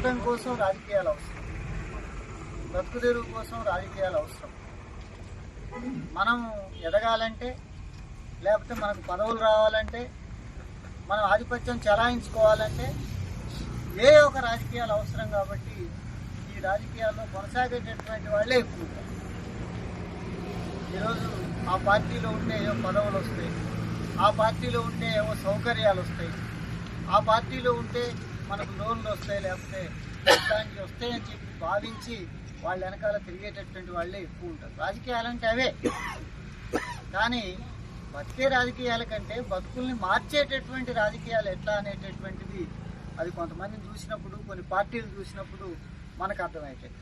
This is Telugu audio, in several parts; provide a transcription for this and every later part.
బతకడం కోసం రాజకీయాలు అవసరం, బతుకు తెరువు కోసం రాజకీయాలు అవసరం. మనం ఎదగాలంటే, లేకపోతే మనకు పదవులు రావాలంటే, మనం ఆధిపత్యం చెలాయించుకోవాలంటే ఏ ఒక రాజకీయాలు అవసరం. కాబట్టి ఈ రాజకీయాల్లో కొనసాగేటటువంటి వాళ్ళే ఎక్కువ. ఈరోజు ఆ పార్టీలో ఉంటే ఏవో పదవులు వస్తాయి, ఆ పార్టీలో ఉంటే ఏవో సౌకర్యాలు వస్తాయి, ఆ పార్టీలో ఉంటే మనకు లోన్లు వస్తాయి, లేకపోతే ఇట్లాంటివి వస్తాయని చెప్పి భావించి వాళ్ళ వెనకాల తిరిగేటటువంటి వాళ్ళే ఎక్కువ ఉంటారు. రాజకీయాలంటే అవే. కానీ బతికే రాజకీయాల కంటే బతుకుల్ని మార్చేటటువంటి రాజకీయాలు ఎట్లా అనేటటువంటిది అది కొంతమందిని చూసినప్పుడు, కొన్ని పార్టీలు చూసినప్పుడు మనకు అర్థమవుతుంది.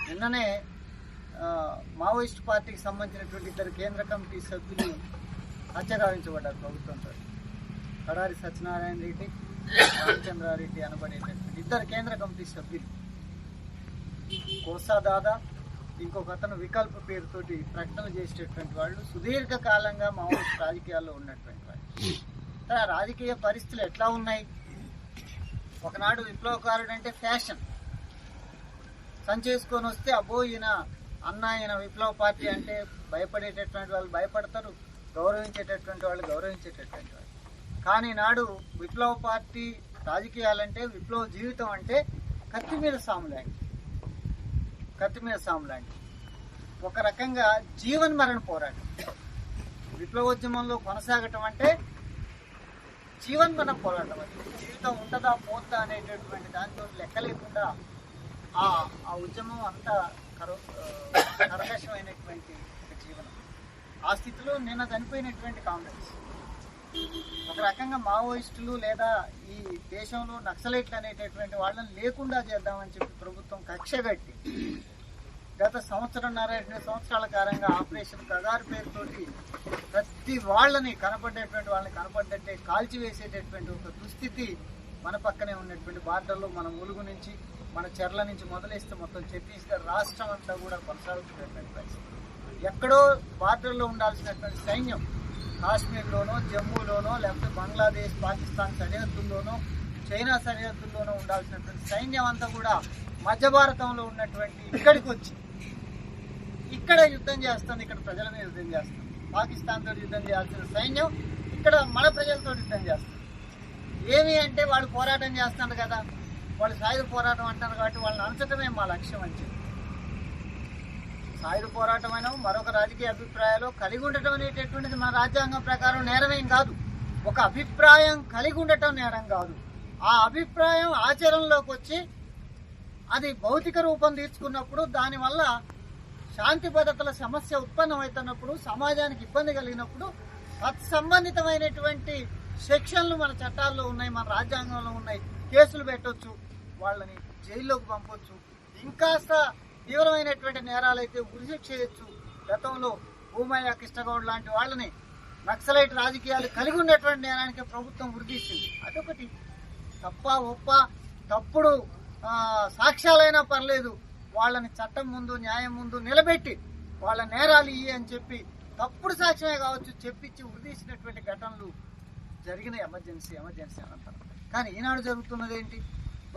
నిన్ననే మావోయిస్ట్ పార్టీకి సంబంధించినటువంటి 2 కేంద్ర కమిటీ సభ్యులు హత్యగావించబడ్డారు ప్రభుత్వంతో. కడారి సత్యనారాయణ రెడ్డి, రామచంద్రారెడ్డి అనబడేటటువంటి 2 కేంద్ర కమిటీ సభ్యులు. కోసా దాదా, ఇంకొక అతను వికల్ప పేరుతోటి ప్రకటనలు చేసేటటువంటి వాళ్ళు సుదీర్ఘకాలంగా మావోయిస్ట్ రాజకీయాల్లో ఉన్నటువంటి వాళ్ళు. ఆ రాజకీయ పరిస్థితులు ఎట్లా ఉన్నాయి? ఒకనాడు విప్లవకారుడు అంటే ఫ్యాషన్. సంచేసుకొని వస్తే అబ్బో ఈయన ఈయన విప్లవ పార్టీ అంటే భయపడేటటువంటి వాళ్ళు భయపడతారు, గౌరవించేటటువంటి వాళ్ళు గౌరవించేటటువంటి వాళ్ళు. కానీ నాడు విప్లవ పార్టీ రాజకీయాలంటే, విప్లవ జీవితం అంటే కత్తి మీద సాము లాంటి ఒక రకంగా జీవన్ మరణ పోరాటం. విప్లవోద్యమంలో కొనసాగటం అంటే జీవన్ మరణ పోరాటం. అది జీవితం ఉంటుందా పోతుందా అనేటటువంటి దాంతో లెక్క లేకుండా ఆ ఉద్యమం అంతా కర్కశమైనటువంటి జీవనం. ఆ స్థితిలో నిన్న చనిపోయినటువంటి కాంగ్రెస్ ఒక రకంగా మావోయిస్టులు లేదా ఈ దేశంలో నక్సలైట్లు అనేటటువంటి వాళ్ళని లేకుండా చేద్దామని చెప్పి ప్రభుత్వం కక్షగట్టి గత 1.5-2 సంవత్సరాల కాలంగా ఆపరేషన్ కగారు పేరుతోటి ప్రతి వాళ్ళని కనపడేటువంటి వాళ్ళని కనపడ్డట్టే కాల్చివేసేటటువంటి ఒక దుస్థితి మన పక్కనే ఉన్నటువంటి బార్డర్లో, మన ములుగు నుంచి, మన చెర్ల నుంచి మొదలేస్తే మొత్తం ఛత్తీస్గఢ్ రాష్ట్రం అంతా కూడా కొనసాగుతున్నటువంటి పరిస్థితి. ఎక్కడో బార్డర్లో ఉండాల్సినటువంటి సైన్యం కాశ్మీర్లోనో, జమ్మూలోనో, లేకపోతే బంగ్లాదేశ్, పాకిస్తాన్ సరిహద్దుల్లోనో, చైనా సరిహద్దుల్లోనో ఉండాల్సినటువంటి సైన్యం అంతా కూడా మధ్య భారతంలో ఉన్నటువంటి ఇక్కడికి వచ్చి ఇక్కడ యుద్ధం చేస్తుంది, ఇక్కడ ప్రజల మీద యుద్ధం చేస్తుంది. పాకిస్తాన్ తోటి యుద్ధం చేయాల్సిన సైన్యం ఇక్కడ మన ప్రజలతో యుద్ధం చేస్తుంది. ఏమి అంటే వాళ్ళు పోరాటం చేస్తున్నారు కదా, వాళ్ళు సాయుధ పోరాటం అంటారు కాబట్టి వాళ్ళని అంచటమే మా లక్ష్యం అని చెప్పి. సాయుధ పోరాటం అయినా మరొక రాజకీయ అభిప్రాయాలు కలిగి ఉండటం అనేటటువంటిది మన రాజ్యాంగం ప్రకారం నేరమేం కాదు. ఒక అభిప్రాయం కలిగి ఉండటం నేరం కాదు. ఆ అభిప్రాయం ఆచరణలోకి వచ్చి అది భౌతిక రూపం తీర్చుకున్నప్పుడు, దానివల్ల శాంతి భద్రతల సమస్య ఉత్పన్నమవుతున్నప్పుడు, సమాజానికి ఇబ్బంది కలిగినప్పుడు తత్సంబంధితమైనటువంటి సెక్షన్లు మన చట్టాల్లో ఉన్నాయి, మన రాజ్యాంగంలో ఉన్నాయి. కేసులు పెట్టొచ్చు, వాళ్ళని జైల్లోకి పంపొచ్చు. ఇంకాస్త తీవ్రమైనటువంటి నేరాలైతే ఉరిశిక్ష చేయొచ్చు. గతంలో భూమయ్య, కృష్ణగౌడ్ లాంటి వాళ్ళని నక్సలైట్ రాజకీయాలు కలిగి ఉన్నటువంటి నేరానికి ప్రభుత్వం ఉరిదీసింది. అదొకటి. తప్ప ఒప్ప తప్పుడు సాక్ష్యాలైనా పర్లేదు, వాళ్ళని చట్టం ముందు, న్యాయం ముందు నిలబెట్టి వాళ్ళ నేరాలు ఇయ్యి అని చెప్పి తప్పుడు సాక్ష్యమే కావచ్చు చెప్పించి ఉరిదీసినటువంటి ఘటనలు జరిగిన ఎమర్జెన్సీ అంటారు. కానీ ఈనాడు జరుగుతున్నది ఏంటి?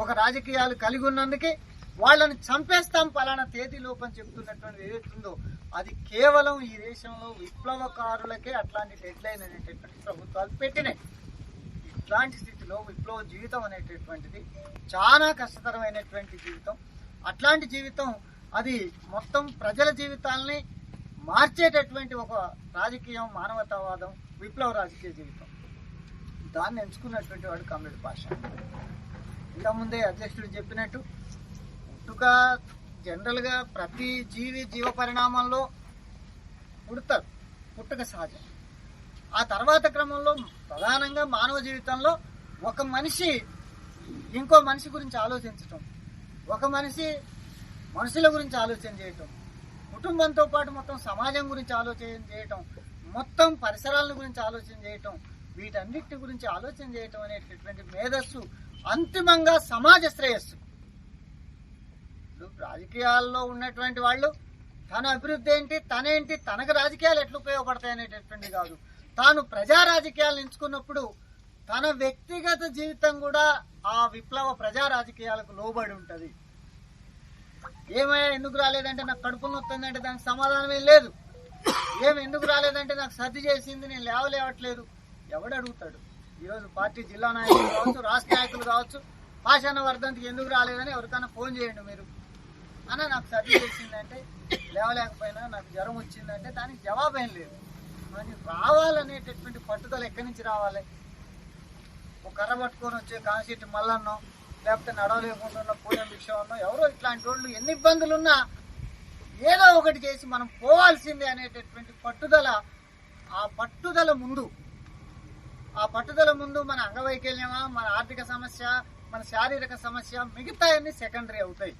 ఒక రాజకీయాలు కలిగి ఉన్నందుకే వాళ్ళని చంపేస్తాం పలానా తేదీలోపు అని చెప్తున్నటువంటి ఏదైతుందో అది కేవలం ఈ దేశంలో విప్లవకారులకే అట్లాంటి డెడ్లైన్ అనేటటువంటి ప్రభుత్వాలు పెట్టినాయి. ఇట్లాంటి స్థితిలో విప్లవ జీవితం అనేటటువంటిది చాలా కష్టతరమైనటువంటి జీవితం. అట్లాంటి జీవితం అది మొత్తం ప్రజల జీవితాలని మార్చేటటువంటి ఒక రాజకీయం, మానవతావాదం, విప్లవ రాజకీయ జీవితం. దాన్ని ఎంచుకున్నటువంటి వాడు కామ్రేడ్ పాషా. ఇంతకుముందే అధ్యక్షుడు చెప్పినట్టు పుట్టుక జనరల్గా ప్రతి జీవ పరిణామంలో పుడతారు, పుట్టుక సహజం. ఆ తర్వాత క్రమంలో ప్రధానంగా మానవ జీవితంలో ఒక మనిషి ఇంకో మనిషి గురించి ఆలోచించటం, ఒక మనుషుల గురించి ఆలోచన చేయటం, కుటుంబంతో పాటు మొత్తం సమాజం గురించి ఆలోచన చేయటం, మొత్తం పరిసరాల గురించి ఆలోచన చేయటం, వీటన్నిటి గురించి ఆలోచన చేయటం అనేటటువంటి మేధస్సు అంతిమంగా సమాజ శ్రేయస్సు. రాజకీయాల్లో ఉన్నటువంటి వాళ్ళు తన అభివృద్ధి ఏంటి, తనేంటి, తనకు రాజకీయాలు ఎట్లా ఉపయోగపడతాయి అనేటటువంటి కాదు. తాను ప్రజా రాజకీయాలను ఎంచుకున్నప్పుడు తన వ్యక్తిగత జీవితం కూడా ఆ విప్లవ ప్రజా రాజకీయాలకు లోబడి ఉంటది. ఏమయ్యా ఎందుకు రాలేదంటే నాకు కడుపు నొత్తుందంటే దానికి సమాధానం ఏం లేదు. ఎందుకు రాలేదంటే నాకు సర్ది చేసింది, నేను లేవట్లేదు. ఎవడు అడుగుతాడు? ఈరోజు పార్టీ జిల్లా నాయకులు కావచ్చు, రాష్ట్ర నాయకులు కావచ్చు, పాషాణ వర్ధంతికి ఎందుకు రాలేదని ఎవరికైనా ఫోన్ చేయండి మీరు. అన్న నాకు సర్ది చేసిందంటే, లేవలేకపోయినా నాకు జ్వరం వచ్చిందంటే దానికి జవాబు ఏం లేదు. మరి రావాలనేటటువంటి పట్టుదల ఎక్కడి నుంచి రావాలి? ఒక కర్ర పట్టుకొని వచ్చే కాన్సెట్ మల్లన్నో, లేకపోతే నడవలేకుండా ఉన్న పూజం విషయంలో ఎవరో ఇట్లాంటి వాళ్ళు ఎన్ని ఇబ్బందులున్నా ఏదో ఒకటి చేసి మనం పోవాల్సిందే అనేటటువంటి పట్టుదల, ఆ పట్టుదల ముందు మన అంగవైకల్యమా, మన ఆర్థిక సమస్య, మన శారీరక సమస్య, మిగతా అన్ని సెకండరీ అవుతాయి.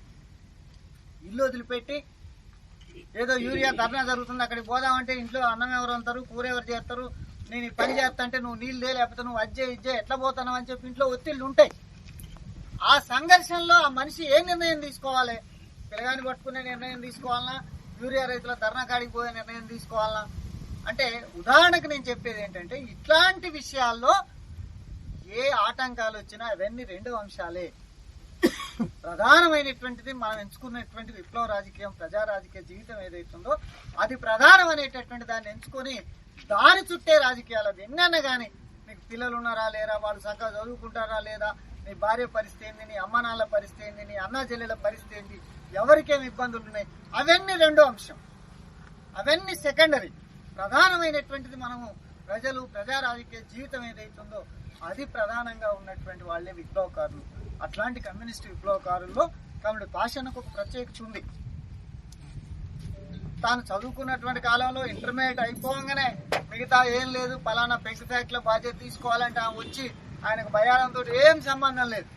ఇల్లు వదిలిపెట్టి ఏదో యూరియా ధర్నా జరుగుతుంది అక్కడికి పోదామంటే ఇంట్లో అన్నం ఎవరు అంటారు, కూర ఎవరు చేస్తారు, నేను ఈ పని చేస్తా అంటే నువ్వు నీళ్ళు లేకపోతే నువ్వు ఇజ్జే ఎట్లా పోతున్నావు అని చెప్పి ఇంట్లో ఒత్తిళ్ళు ఉంటాయి. ఆ సంఘర్షణలో ఆ మనిషి ఏ నిర్ణయం తీసుకోవాలి? పిల్లగాని పట్టుకునే నిర్ణయం తీసుకోవాలన్నా, యూరియా రైతుల ధర్నా కాడికి పోయే నిర్ణయం తీసుకోవాలన్నా? అంటే ఉదాహరణకు నేను చెప్పేది ఏంటంటే, ఇట్లాంటి విషయాల్లో ఏ ఆటంకాలు వచ్చినా అవన్నీ రెండు అంశాలే. ప్రధానమైనటువంటిది మనం ఎంచుకున్నటువంటి విప్లవ రాజకీయం, ప్రజా రాజకీయ జీవితం ఏదైతుందో అది ప్రధానం అనేటటువంటి దాన్ని ఎంచుకొని దాని చుట్టే రాజకీయాలు. అది ఎన్నన్నా కానీ మీకు పిల్లలు ఉన్నారా లేరా, వాళ్ళు చక్కగా చదువుకుంటారా లేదా, నీ భార్య పరిస్థితి ఏంది, నీ అమ్మ నాన్నల పరిస్థితి ఏంది, నీ అన్నా చెల్లెల పరిస్థితి ఏంది, ఎవరికేం ఇబ్బందులు ఉన్నాయి, అవన్నీ రెండో అంశం, అవన్నీ సెకండరీ. ప్రధానమైనటువంటిది మనము ప్రజా రాజకీయ జీవితం ఏదైతుందో అది ప్రధానంగా ఉన్నటువంటి వాళ్ళే విప్లవకారులు. అట్లాంటి కమ్యూనిస్టు విప్లవకారుల్లో కాబట్టి పాషాణకు ఒక ప్రత్యేకత ఉంది. తాను చదువుకున్నటువంటి కాలంలో ఇంటర్మీడియట్ అయిపోగానే మిగతా ఏం లేదు, పలానా పెంకు ఫ్యాక్టరీలో బాధ్యత తీసుకోవాలంటే ఆమె వచ్చి ఆయనకు బయారంతో ఏం సంబంధం లేదు.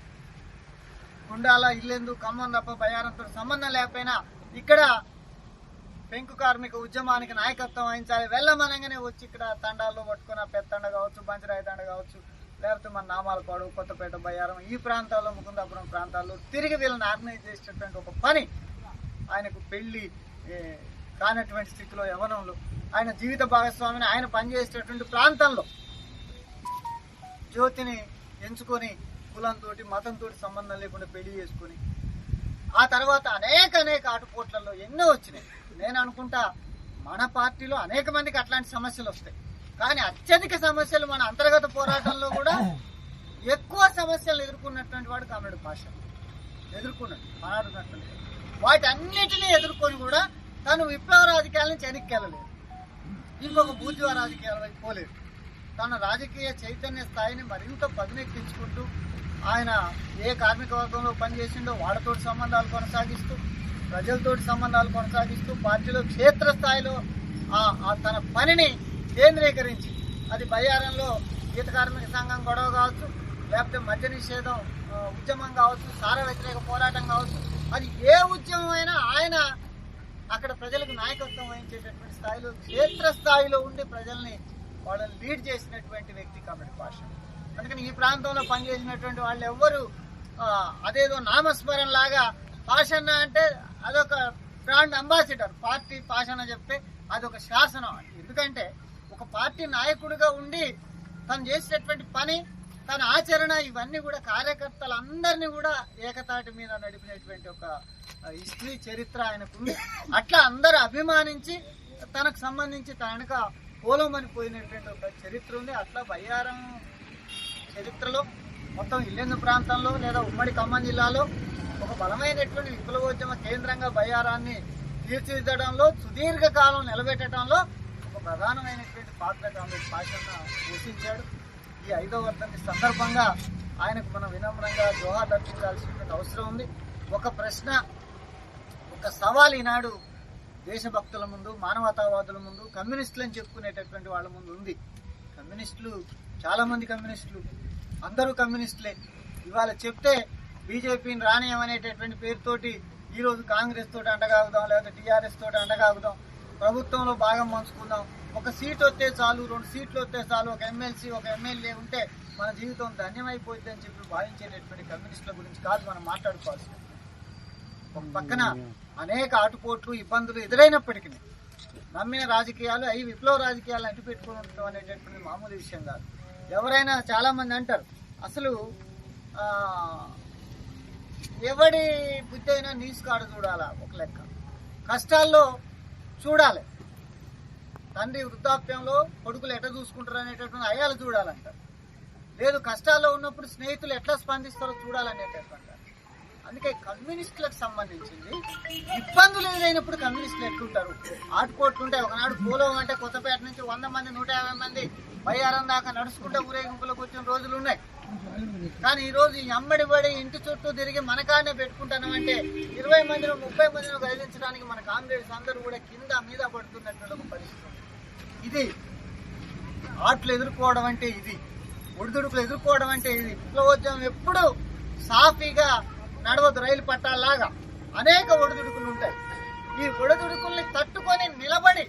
గుండాల ఇల్లెందు ఖమ్మం తప్ప బయారంతో సంబంధం లేకపోయినా ఇక్కడ పెంకు కార్మిక ఉద్యమానికి నాయకత్వం వహించాలి వెళ్ళమనగానే వచ్చి ఇక్కడ తండాల్లో పట్టుకున్న పెత్తండ కావచ్చు, బంజరాయి తండ కావచ్చు, లేకపోతే మన నామాలపాడు, కొత్తపేట, బయ్యారం ఈ ప్రాంతాల్లో, ముకుందాపురం ప్రాంతాల్లో తిరిగి వీళ్ళని ఆర్గనైజ్ చేసేటటువంటి ఒక పని. ఆయనకు పెళ్లి కానటువంటి స్థితిలో యవ్వనంలో ఆయన జీవిత భాగస్వామిని ఆయన పనిచేసేటటువంటి ప్రాంతంలో జ్యోతిని ఎంచుకొని కులంతో మతంతో సంబంధం లేకుండా పెళ్లి చేసుకొని ఆ తర్వాత అనేక ఆటుపోట్లలో ఎన్నో వచ్చినాయి. నేను అనుకుంటా మన పార్టీలో అనేక మందికి అట్లాంటి సమస్యలు వస్తాయి, కానీ అత్యధిక సమస్యలు మన అంతర్గత పోరాటంలో కూడా ఎక్కువ సమస్యలు ఎదుర్కొన్నటువంటి వాడు కామ్రేడ్ పాషా ఎదుర్కొన్నాడు. వాటన్నిటినీ ఎదుర్కొని కూడా తను విప్లవ రాజకీయాల నుంచి వెనక్కెళ్ళలేదు, ఇంకొక బూర్జువా రాజకీయాల వైపు పోలేదు. తన రాజకీయ చైతన్య స్థాయిని మరింత పదునెక్కించుకుంటూ ఆయన ఏ కార్మిక వర్గంలో పనిచేసిండో వాళ్ళతోటి సంబంధాలు కొనసాగిస్తూ, ప్రజలతోటి సంబంధాలు కొనసాగిస్తూ, పార్టీలో క్షేత్రస్థాయిలో తన పనిని కేంద్రీకరించి, అది బయ్యారంలో గీత కార్మిక సంఘం గొడవ కావచ్చు, లేకపోతే మద్య నిషేధం ఉద్యమం కావచ్చు, సార వ్యతిరేక పోరాటం కావచ్చు, అది ఏ ఉద్యమం అయినా ఆయన అక్కడ ప్రజలకు నాయకత్వం వహించేటటువంటి స్థాయిలో, క్షేత్రస్థాయిలో ఉండి ప్రజల్ని వాళ్ళని లీడ్ చేసినటువంటి వ్యక్తి కామ్రేడ్ పాషా. అందుకని ఈ ప్రాంతంలో పనిచేసినటువంటి వాళ్ళు ఎవ్వరు అదేదో నామస్మరణ లాగా పాషన్న అంటే అదొక బ్రాండ్ అంబాసిడర్, పార్టీ పాషన్న చెప్తే అదొక శాసనం. ఎందుకంటే ఒక పార్టీ నాయకుడిగా ఉండి తను చేసేటటువంటి పని, తన ఆచరణ, ఇవన్నీ కూడా కార్యకర్తలందరినీ కూడా ఏకతాటి మీద నడిపినటువంటి ఒక హిస్టరీ, చరిత్ర ఆయనకుంది. అట్లా అందరూ అభిమానించి తనకు సంబంధించి తన వెనక పోలమని పోయినటువంటి ఒక చరిత్ర ఉంది. అట్లా బయ్యారం చరిత్రలో మొత్తం ఇల్లెందు ప్రాంతంలో లేదా ఉమ్మడి ఖమ్మం జిల్లాలో ఒక బలమైనటువంటి విప్లవోద్యమ కేంద్రంగా బయ్యారాన్ని తీర్చిదిద్దడంలో, సుదీర్ఘకాలం నిలబెట్టడంలో ఒక ప్రధానమైనటువంటి పాత్ర కామ్రేడ్ పాషన్న పోషించాడు. ఈ 5వ వర్ధంతి సందర్భంగా ఆయనకు మనం వినమ్రంగా జోహార్ అర్పించాల్సినటువంటి అవసరం ఉంది. ఒక ప్రశ్న, ఒక సవాల్ ఈనాడు దేశభక్తుల ముందు, మానవతావాదుల ముందు, కమ్యూనిస్టులు అని చెప్పుకునేటటువంటి వాళ్ళ ముందు ఉంది. కమ్యూనిస్టులు చాలా మంది కమ్యూనిస్టులు, అందరూ కమ్యూనిస్టులే. ఇవాళ చెప్తే బీజేపీని రానియమనేటటువంటి పేరుతోటి ఈరోజు కాంగ్రెస్ తోటి అండగాగుదాం, లేకపోతే టీఆర్ఎస్ తోటి అండగాగుదాం, ప్రభుత్వంలో భాగం పంచుకుందాం, ఒక సీట్ వస్తే చాలు, 2 సీట్లు వస్తే చాలు, ఒక ఎమ్మెల్సీ ఒక ఎమ్మెల్యే ఉంటే మన జీవితం ధన్యమైపోద్ది అని చెప్పి భావించేటటువంటి కమ్యూనిస్టుల గురించి కాదు మనం మాట్లాడుకోవాల్సింది. ఒక పక్కన అనేక ఆటుపోట్లు, ఇబ్బందులు ఎదురైనప్పటికీ నమ్మిన రాజకీయాలు అవి విప్లవ రాజకీయాలు అంటిపెట్టుకోవడం అనేటటువంటి మామూలు విషయం కాదు. ఎవరైనా చాలా మంది అంటారు అసలు ఎవడి బుద్ధి అయినా నీసు కాడ చూడాలా, ఒక లెక్క కష్టాల్లో చూడాలి, తండ్రి వృద్ధాప్యంలో కొడుకులు ఎట్లా చూసుకుంటారు అనేటటువంటి అయ్యాలు చూడాలంటారు. లేదు కష్టాల్లో ఉన్నప్పుడు స్నేహితులు ఎట్లా స్పందిస్తారో చూడాలనేటటువంటి. అందుకే కమ్యూనిస్టులకు సంబంధించింది ఇబ్బందులు ఎదురైనప్పుడు కమ్యూనిస్టులు ఎట్లుంటారు, ఆటుపోట్లు ఉంటాయి. ఒకనాడు పూలం అంటే కొత్తపేట నుంచి 100 మంది 150 మంది బయ్యారం దాకా నడుచుకుంటే ఊరేగింపులకు వచ్చిన రోజులు ఉన్నాయి. కానీ ఈ రోజు అమ్మడి పడి ఇంటి చుట్టూ తిరిగి మనకానే పెట్టుకుంటానంటే 20 మందిలో 30 మందిని గదిలించడానికి మన కామ్రేడ్స్ అందరూ కూడా కింద మీద పడుతున్నటువంటి ఒక పరిస్థితి. ఇది ఆటలు ఎదుర్కోవడం అంటే ఇది, ఒడిదుడుకులు ఎదుర్కోవడం అంటే ఇది. విప్లవోద్యమం ఎప్పుడు సాఫీగా నడవదు, రైలు పట్టాలాగా అనేక ఒడిదుడుకులు ఉంటాయి. ఈ ఒడిదుడుకుల్ని తట్టుకొని నిలబడి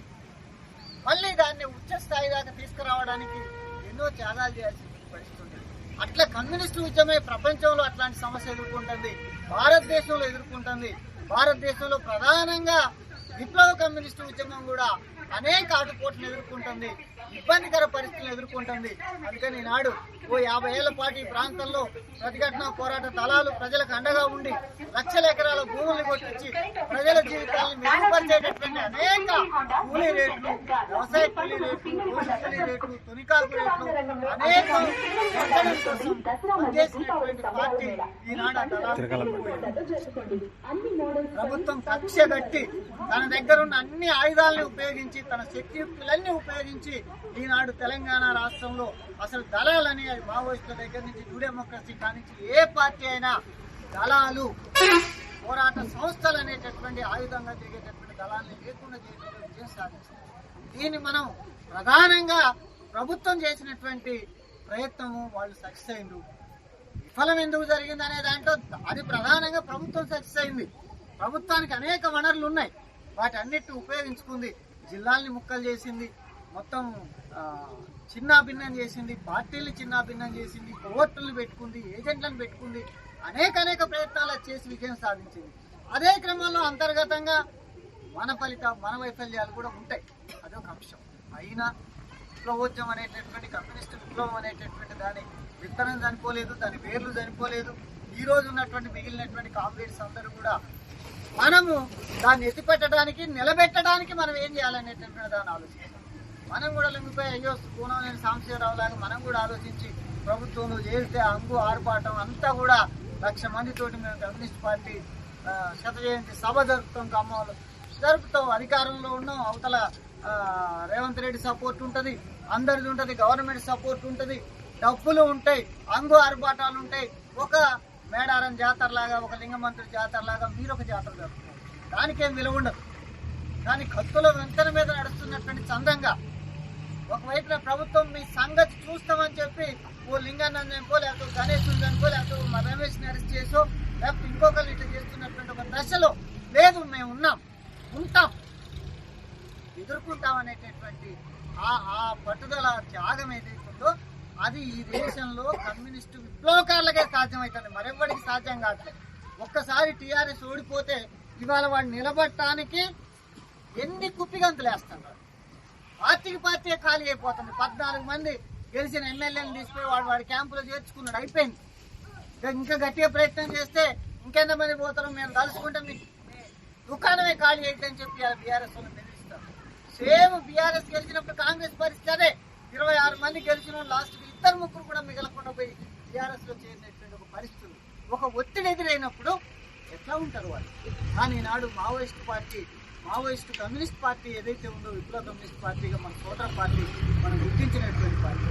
మళ్ళీ దాన్ని ఉచ్చ స్థాయి దాకా తీసుకురావడానికి ఎన్నో త్యాగాలు చేయాల్సి పరిస్థితుంది. అట్లా కమ్యూనిస్టు ఉద్యమే ప్రపంచంలో అట్లాంటి సమస్య ఎదుర్కొంటుంది, భారతదేశంలో ఎదుర్కొంటుంది. భారతదేశంలో ప్రధానంగా విప్లవ కమ్యూనిస్టు ఉద్యమం కూడా అనేక ఆటుపోట్లను ఎదుర్కొంటుంది, ఇబ్బందికర పరిస్థితులను ఎదుర్కొంటుంది. అందుకని ఈనాడు 50 ఏళ్ల పాటు ఈ ప్రాంతంలో ప్రతిఘటన పోరాట దళాలు ప్రజలకు అండగా ఉండి లక్షల ఎకరాల భూముల్ని కొట్టించి ప్రజల జీవితాలను మెరుగుపరిచేటటువంటి అనేక కూలీ రేట్లు, వ్యవసాయ కూలీ రేట్లు, కూలీ రేట్లు, తొనికాకు రేట్లు అనేక పనిచేసినటువంటి పార్టీ ఈనాడు ప్రభుత్వం కక్ష కట్టి తన దగ్గర ఉన్న అన్ని ఆయుధాలను ఉపయోగించి తన శక్తియుక్తులన్నీ ఉపయోగించి ఈనాడు తెలంగాణ రాష్ట్రంలో అసలు దళాలని మావోయిస్టుల దగ్గర నుంచి న్యూ డెమోక్రసీ కానించి ఏ పార్టీ అయినా దళాలు పోరాట సంస్థలు అనేటటువంటి ఆయుధంగా తిరిగేటటువంటి దళాలను లేకుండా చేయడానికి విజయం సాధించింది. దీన్ని మనం ప్రధానంగా ప్రభుత్వం చేసినటువంటి ప్రయత్నము వాళ్ళు సక్సెస్ అయింది. విఫలం ఎందుకు జరిగింది అనే దాంట్లో అది ప్రధానంగా ప్రభుత్వం సక్సెస్ అయింది. ప్రభుత్వానికి అనేక వనరులు ఉన్నాయి, వాటి అన్నిటిని ఉపయోగించుకుంది. జిల్లాల్ని ముక్కలు చేసింది, మొత్తం చిన్నాభిన్నం చేసింది, పార్టీలు చిన్నాభిన్నం చేసింది, కోర్టులను పెట్టుకుంది, ఏజెంట్లను పెట్టుకుంది, అనేక ప్రయత్నాలు చేసి విజయం సాధించింది. అదే క్రమంలో అంతర్గతంగా మన వైఫల్యాలు కూడా ఉంటాయి, అదొక అంశం. అయినా విప్లవోద్యమం అనేటటువంటి కమ్యూనిస్టు విప్లవం అనేటటువంటి దాని విత్తనం చనిపోలేదు, దాని వేర్లు చనిపోలేదు. ఈ రోజు ఉన్నటువంటి మిగిలినటువంటి కామ్రేడ్స్ అందరూ కూడా మనము దాన్ని ఎత్తిపెట్టడానికి నిలబెట్టడానికి మనం ఏం చేయాలనేటటువంటి దాన్ని ఆలోచించాలి. మనం కూడా లొంగిపోయి అయ్యో పూనలేని సాంబశివరావు లాగా మనం కూడా ఆలోచించి ప్రభుత్వంలో చేస్తే అంగు ఆర్పాటం అంతా కూడా 1,00,000 మందితోటి మేము కమ్యూనిస్ట్ పార్టీ 100వ జయంతి సభ జరుపుతాం, ఖమ్మంలో జరుపుతాం, అధికారంలో ఉన్నాం, అవతల రేవంత్ రెడ్డి సపోర్ట్ ఉంటుంది, అందరిది ఉంటుంది, గవర్నమెంట్ సపోర్ట్ ఉంటుంది, డబ్బులు ఉంటాయి, అంగు ఆర్పాటాలు ఉంటాయి. ఒక మేడారం జాతరలాగా, ఒక లింగమంతుడి జాతరలాగా మీరు ఒక జాతర జరుపుతారు, దానికేం విలువ ఉండదు. కానీ కత్తుల వెంటన మీద నడుస్తున్నటువంటి చందంగా ఒకవైపున ప్రభుత్వం మీ సంగతి చూస్తామని చెప్పి ఓ లింగాన్ని చనిపో, లేకపోతే గణేశుని చనిపో, లేకపోతే రమేష్ని అరెస్ట్ చేసో, లేకపోతే ఇంకొకరు ఇట్లా చేస్తున్నటువంటి ఒక దశలో లేదు, మేము ఉంటాం, ఎదుర్కొంటాం అనేటటువంటి ఆ పట్టుదల త్యాగం ఏదైతుందో అది ఈ దేశంలో కమ్యూనిస్టు విప్లవకారులకే సాధ్యమవుతుంది, మరెవ్వడికి సాధ్యం కావట్లేదు. ఒక్కసారి టీఆర్ఎస్ ఓడిపోతే ఇవాళ వాడు నిలబడటానికి ఎన్ని కుప్పిగంతులు వేస్తున్నారు. పార్టీ ఖాళీ అయిపోతుంది. 14 మంది గెలిచిన ఎమ్మెల్యేలను తీసుకుని వాడి క్యాంపులో చేర్చుకున్నాడు, అయిపోయింది. ఇంకా గట్టిగా ప్రయత్నం చేస్తే ఇంకెంతమంది పోతారు, మేము తలుచుకుంటే మీ దుకాణమే ఖాళీ అయిద్దని చెప్పి బీఆర్ఎస్ వాళ్ళు బెదిరిస్తారు. సేమ్ బీఆర్ఎస్ గెలిచినప్పుడు కాంగ్రెస్ పరిస్థితి అదే. 26 మంది గెలిచిన లాస్ట్కి 2-3 కూడా మిగలకుండా పోయి బీఆర్ఎస్ లో చేరినటువంటి ఒక పరిస్థితులు, ఒక ఒత్తిడి ఎదురైనప్పుడు ఎట్లా ఉంటారు వాళ్ళు. కానీ నాడు మావోయిస్టు కమ్యూనిస్ట్ పార్టీ ఏదైతే ఉందో విప్లవ కమ్యూనిస్ట్ పార్టీగా మన సోదర పార్టీ మనం గుర్తించినటువంటి పార్టీ,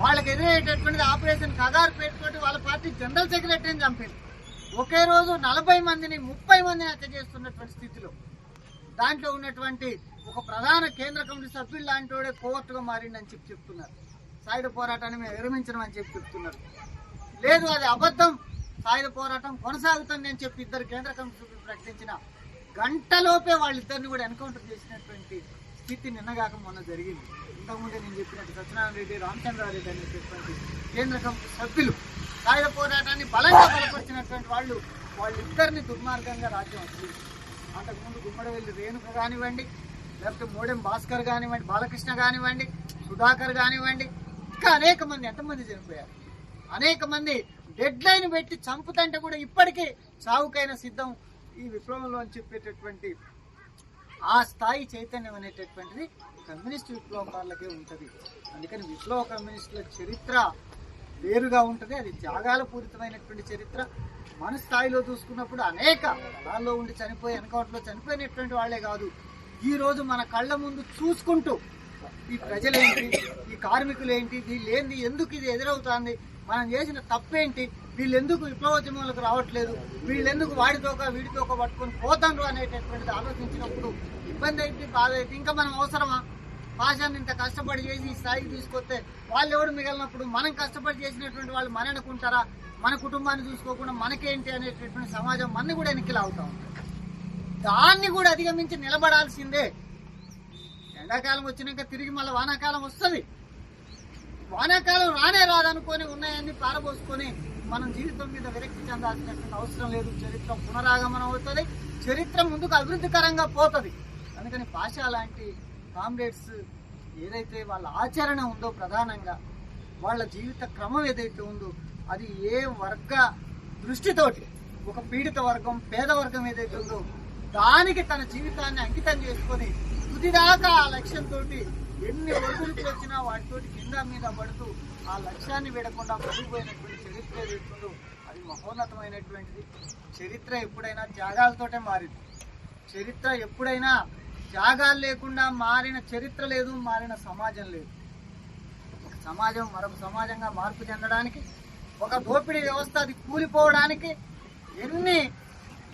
వాళ్ళకి ఎదురయ్యేటటువంటిది ఆపరేషన్ కగారు పేరుతోటి వాళ్ళ పార్టీ జనరల్ సెక్రటరీని చంపింది. ఒకే రోజు 40 మందిని 30 మందిని హత్య చేస్తున్నటువంటి స్థితిలో దాంట్లో ఉన్నటువంటి ఒక ప్రధాన కేంద్ర కమిటీ సభ్యులు లాంటి వాడే కోర్టుగా మారిండని చెప్తున్నారు. సాయుధ పోరాటాన్ని మేము విరమించడం చెప్తున్నారు. లేదు, అది అబద్ధం, సాయుధ పోరాటం కొనసాగుతుంది అని చెప్పి 2 కేంద్ర కమిటీ సభ్యులు ప్రకటించిన గంటలోపే వాళ్ళిద్దరిని కూడా ఎన్కౌంటర్ చేసినటువంటి స్థితి నిన్నగాక మొన్న జరిగింది. ఇంతకుముందే నేను చెప్పినట్టు సత్యనారాయణ రెడ్డి, రామచంద్రారెడ్డి అనేటటువంటి కేంద్ర కమిటీ సభ్యులు సాయుధ పోరాటాన్ని బలంగా బలపరిచినటువంటి వాళ్ళిద్దరిని దుర్మార్గంగా రాజ్యం వచ్చింది. అంతకుముందు గుమ్మడవెల్లి రేణుక కానివ్వండి, లేకపోతే మోడెం భాస్కర్ కానివ్వండి, బాలకృష్ణ కానివ్వండి, సుధాకర్ కానివ్వండి, ఇంకా అనేక మంది ఎంతమంది చనిపోయారు, అనేక మంది డెడ్ లైన్ పెట్టి చంపుతంటే కూడా ఇప్పటికీ సావుకైనా సిద్ధం ఈ విప్లవంలో అని చెప్పేటటువంటి ఆ స్థాయి చైతన్యం అనేటటువంటిది కమ్యూనిస్ట్ విప్లవకారులకే ఉంటుంది. అందుకని విప్లవ కమ్యూనిస్టుల చరిత్ర వేరుగా ఉంటుంది. అది త్యాగాల పూరితమైనటువంటి చరిత్ర. మన స్థాయిలో చూసుకున్నప్పుడు అనేక దానిలో ఉండి చనిపోయి ఎన్కౌంటర్లో చనిపోయినటువంటి వాళ్లే కాదు, ఈ రోజు మన కళ్ళ ముందు చూసుకుంటూ ఈ ప్రజలేంటి, ఈ కార్మికులేంటి, వీళ్ళేంది, ఎందుకు ఇది ఎదురవుతుంది, మనం చేసిన తప్పేంటి, వీళ్ళెందుకు విప్లవోద్యమంలోకి రావట్లేదు, వీళ్ళెందుకు వీడితోక పట్టుకొని పోతాండ్రు అనేటటువంటిది ఆలోచించినప్పుడు ఇబ్బంది అయితే, బాధ అయితే, ఇంకా మనం అవసరమా? భాషను ఇంత కష్టపడి చేసి ఈ స్థాయికి తీసుకొస్తే వాళ్ళు ఎవరు మిగిలినప్పుడు మనం కష్టపడి చేసినటువంటి వాళ్ళు మన అనుకుంటారా? మన కుటుంబాన్ని చూసుకోకుండా మనకేంటి అనేటటువంటి సమాజం మనని కూడా ఎన్నికలు అవుతా ఉంటుంది. దాన్ని కూడా అధిగమించి నిలబడాల్సిందే. ఎండాకాలం వచ్చినాక తిరిగి మళ్ళీ వానాకాలం వస్తుంది. వానాకాలం రానే రాదనుకొని ఉన్నాయన్నీ పారబోసుకొని మనం జీవితం మీద విరక్తి చెందాల్సినటువంటి అవసరం లేదు. చరిత్ర పునరాగమనం అవుతుంది, చరిత్ర ముందుకు అభివృద్ధికరంగా పోతుంది. అందుకని పాషా లాంటి కామ్రేడ్స్ ఏదైతే వాళ్ళ ఆచరణ ఉందో, ప్రధానంగా వాళ్ళ జీవిత క్రమం ఏదైతే ఉందో, అది ఏ వర్గ దృష్టితోటి ఒక పీడిత వర్గం, పేద వర్గం ఏదైతే ఉందో దానికి తన జీవితాన్ని అంకితం చేసుకొని తుదిదాకా ఆ లక్ష్యంతో ఎన్ని ఒడిదుడుకులు వచ్చినా వాటితోటి కింద మీద పడుతూ ఆ లక్ష్యాన్ని విడకుండా ముందుకుపోయినటువంటి చరిత్ర ఏదైతుందో అది మహోన్నతమైనటువంటిది. చరిత్ర ఎప్పుడైనా త్యాగాలతోటే మారింది. చరిత్ర ఎప్పుడైనా త్యాగాలు లేకుండా మారిన చరిత్ర లేదు, మారిన సమాజం లేదు. ఒక సమాజం మరొక సమాజంగా మార్పు చెందడానికి, ఒక దోపిడీ వ్యవస్థ అది కూలిపోవడానికి ఎన్ని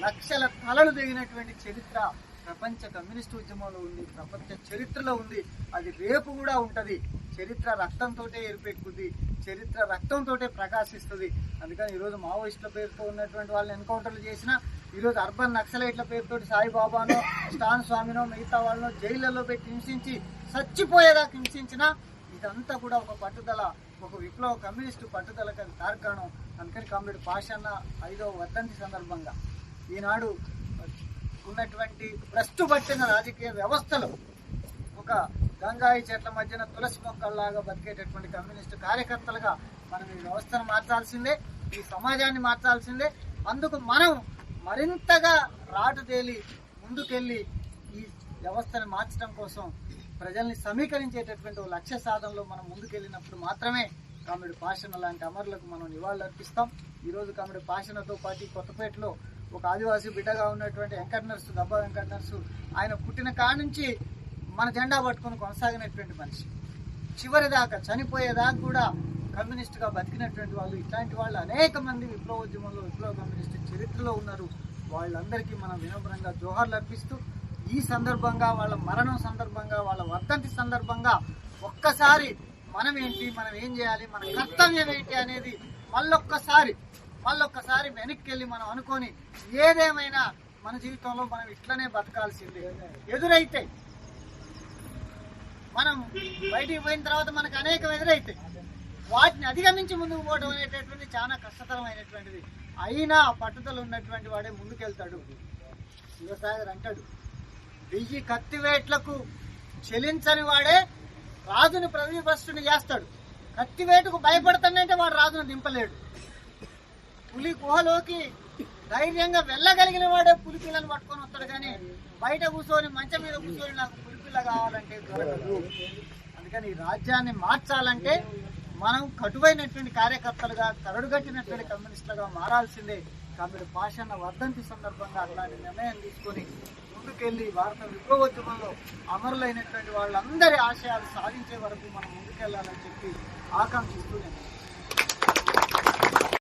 లక్షల తలలు దిగినటువంటి చరిత్ర ప్రపంచ కమ్యూనిస్ట్ ఉద్యమంలో ఉంది, ప్రపంచ చరిత్రలో ఉంది. అది రేపు కూడా ఉంటది. చరిత్ర రక్తంతో ఎరుపెక్కుద్ది, చరిత్ర రక్తంతో ప్రకాశిస్తుంది. అందుకని ఈరోజు మావోయిస్టుల పేరుతో ఉన్నటువంటి వాళ్ళని ఎన్కౌంటర్లు చేసినా, ఈరోజు అర్బన్ నక్సలైట్ల పేరుతో సాయిబాబానో, స్టాన్ స్వామినో, మిగతా వాళ్ళనో జైళ్లలో పెట్టి హింసించి చచ్చిపోయేదాకా హింసించినా ఇదంతా కూడా ఒక పట్టుదల, ఒక విప్లవ కమ్యూనిస్టు పట్టుదలకు అది తార్కాణం. అందుకని కామ్రేడ్ పాషన్న 5వ వర్ధంతి సందర్భంగా ఈనాడు ఉన్నటువంటి భ్రష్టు పట్టిన రాజకీయ వ్యవస్థలో ఒక గంగాయి చెట్ల మధ్యన తులసి మొక్కల్లాగా బతికేటటువంటి కమ్యూనిస్టు కార్యకర్తలుగా మనం ఈ వ్యవస్థను మార్చాల్సిందే, ఈ సమాజాన్ని మార్చాల్సిందే. అందుకు మనం మరింతగా రాటుదేలి ముందుకెళ్ళి ఈ వ్యవస్థను మార్చడం కోసం ప్రజల్ని సమీకరించేటటువంటి లక్ష్య సాధనలో మనం ముందుకెళ్ళినప్పుడు మాత్రమే కామ్రేడ్ పాషన్న లాంటి అమరులకు మనం నివాళులు అర్పిస్తాం. ఈరోజు కామ్రేడ్ పాషన్నతో పాటు కొత్తపేటలో ఒక ఆదివాసీ బిడ్డగా ఉన్నటువంటి వెంకట నర్సు, దబ్బా వెంకట నర్సు, ఆయన పుట్టిన కాడ నుంచి మన జెండా పట్టుకొని కొనసాగినటువంటి మనిషి, చివరిదాకా చనిపోయేదాకా కూడా కమ్యూనిస్టుగా బతికినటువంటి వాళ్ళు, ఇట్లాంటి వాళ్ళు అనేక మంది విప్లవోద్యమంలో, విప్లవ కమ్యూనిస్టు చరిత్రలో ఉన్నారు. వాళ్ళందరికీ మనం వినమ్రంగా జోహార్లు అర్పిస్తూ, ఈ సందర్భంగా, వాళ్ళ మరణం సందర్భంగా, వాళ్ళ వర్ధంతి సందర్భంగా ఒక్కసారి మనం ఏంటి, మనం ఏం చేయాలి, మన కర్తవ్యం ఏంటి అనేది మళ్ళొక్కసారి వెనక్కి వెళ్ళి మనం అనుకొని, ఏదేమైనా మన జీవితంలో మనం ఇట్లనే బతకాల్సిందే. ఎదురైతే మనం బయటికి పోయిన తర్వాత మనకు అనేకం ఎదురైతే వాటిని అధిగమించి ముందుకు పోవడం అనేటటువంటి చాలా కష్టతరమైనటువంటిది. అయినా పట్టుదల ఉన్నటువంటి వాడే ముందుకెళ్తాడు. శివసాగర్ అంటాడు, 1000 కత్తివేట్లకు చెలించని వాడే రాజును ప్రతిభ్రష్టుని చేస్తాడు. కత్తివేటుకు భయపడతానంటే వాడు రాజును దింపలేడు. పులి గుహలోకి ధైర్యంగా వెళ్ళగలిగిన వాడే పులిపిల్లను పట్టుకొని వస్తాడు. కానీ బయట కూర్చొని, మంచం మీద కూర్చొని నాకు పులిపిల్ల కావాలంటే దొరకదు. అందుకని ఈ రాజ్యాన్ని మార్చాలంటే మనం కటువైనటువంటి కార్యకర్తలుగా, కరడుగట్టినటువంటి కమ్యూనిస్టులుగా మారాల్సిందే. కాబట్టి పాషన్న వర్ధంతి సందర్భంగా అట్లాంటి నిర్ణయం తీసుకొని ముందుకెళ్లి భారత విప్లవోద్యమంలో అమరులైనటువంటి వాళ్ళందరి ఆశయాలు సాధించే వరకు మనం ముందుకెళ్లాలని చెప్పి ఆకాంక్షిస్తూ